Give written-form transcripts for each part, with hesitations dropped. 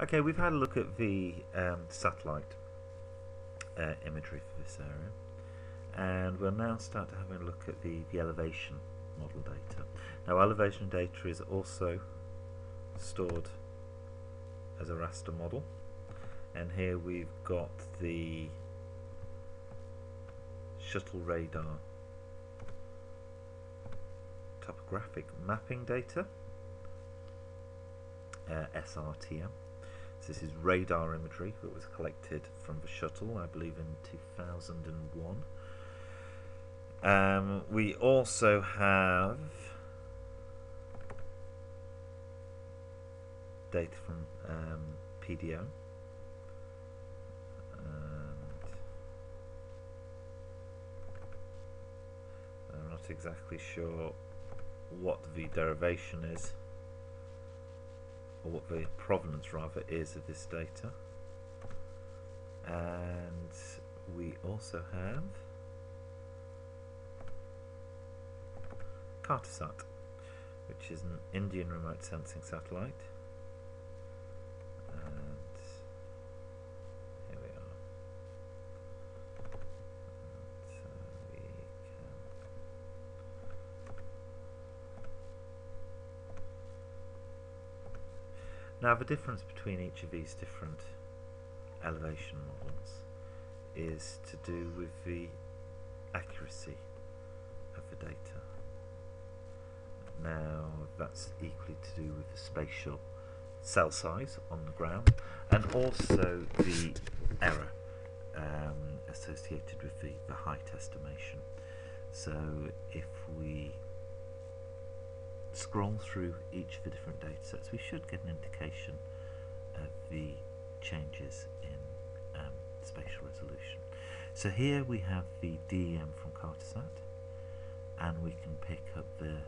Okay, we've had a look at the satellite imagery for this area, and we'll now start to have a look at the elevation model data. Now, elevation data is also stored as a raster model, and here we've got the shuttle radar topographic mapping data, SRTM. So this is radar imagery that was collected from the shuttle, I believe in 2001. We also have data from PDO, and I'm not exactly sure what the derivation is, or what the provenance rather is of this data. And we also have Cartosat, which is an Indian remote sensing satellite. And here we are. Now, the difference between each of these different elevation models is to do with the accuracy of the data. Now, that's equally to do with the spatial cell size on the ground, and also the error associated with the height estimation. So if we scroll through each of the different data sets, we should get an indication of the changes in spatial resolution. So here we have the DEM from Cartosat, and we can pick up the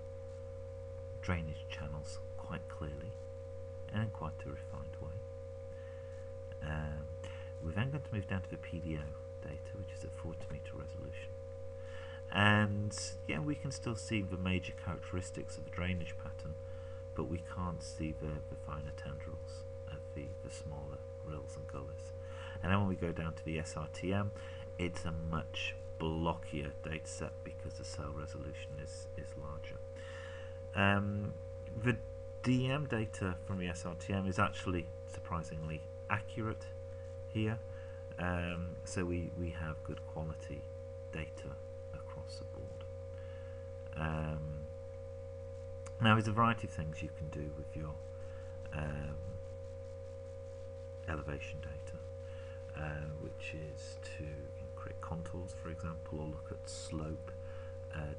drainage channels quite clearly and in quite a refined way. We're then going to move down to the PDO data, which is at 40 meter resolution. And yeah, we can still see the major characteristics of the drainage pattern, but we can't see the finer tendrils of the smaller rills and gullies. And then when we go down to the SRTM, it's a much blockier data set because the cell resolution is larger. The DEM data from the SRTM is actually surprisingly accurate here, so we have good quality data across the board. Now, there's a variety of things you can do with your elevation data, which is to create contours, for example, or look at slope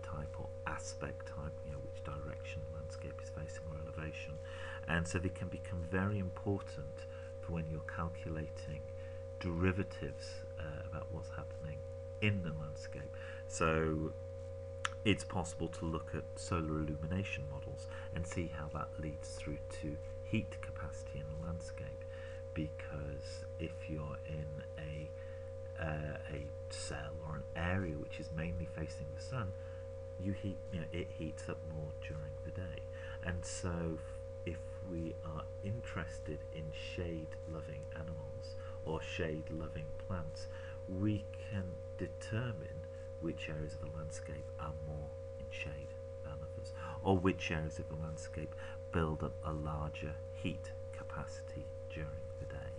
type or aspect type, which direction the landscape is facing or elevation. And so they can become very important for when you're calculating derivatives about what's happening in the landscape. So it's possible to look at solar illumination models and see how that leads through to heat capacity in the landscape, because if you're in a cell or an area which is mainly facing the sun, it heats up more during the day. And so if we are interested in shade-loving animals or shade-loving plants, we can determine which areas of the landscape are more in shade than others, or which areas of the landscape build up a larger heat capacity during the day.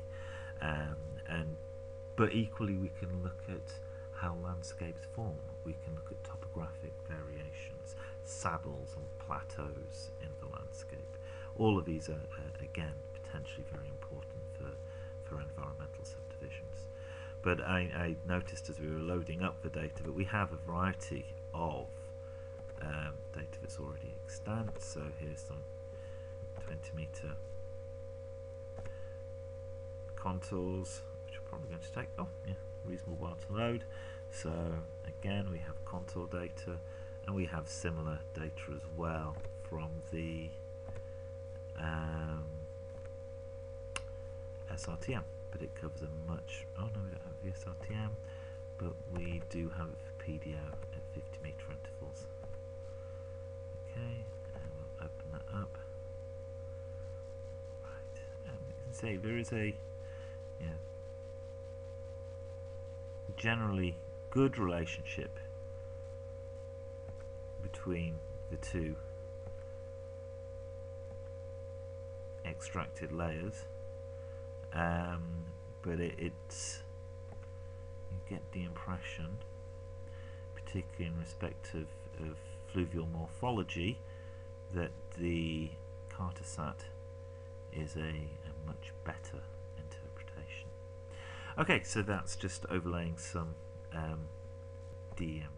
But equally, we can look at how landscapes form. We can look at topographic variations, saddles and plateaus in the landscape. All of these are, again, potentially very important for environmental subdivisions. But I noticed as we were loading up the data that we have a variety of data that's already extant. So here's some 20 meter contours, which are probably going to take a reasonable while to load. So again, we have contour data, and we have similar data as well from the SRTM, but it covers a much, we don't have the SRTM, but we do have it for PDO at 50 meter intervals. Okay, and we'll open that up. Right, and we can say, there is a generally good relationship between the two extracted layers, but it's you get the impression, particularly in respect of fluvial morphology, that the Cartosat is a much better interpretation. Okay, so that's just overlaying some DEM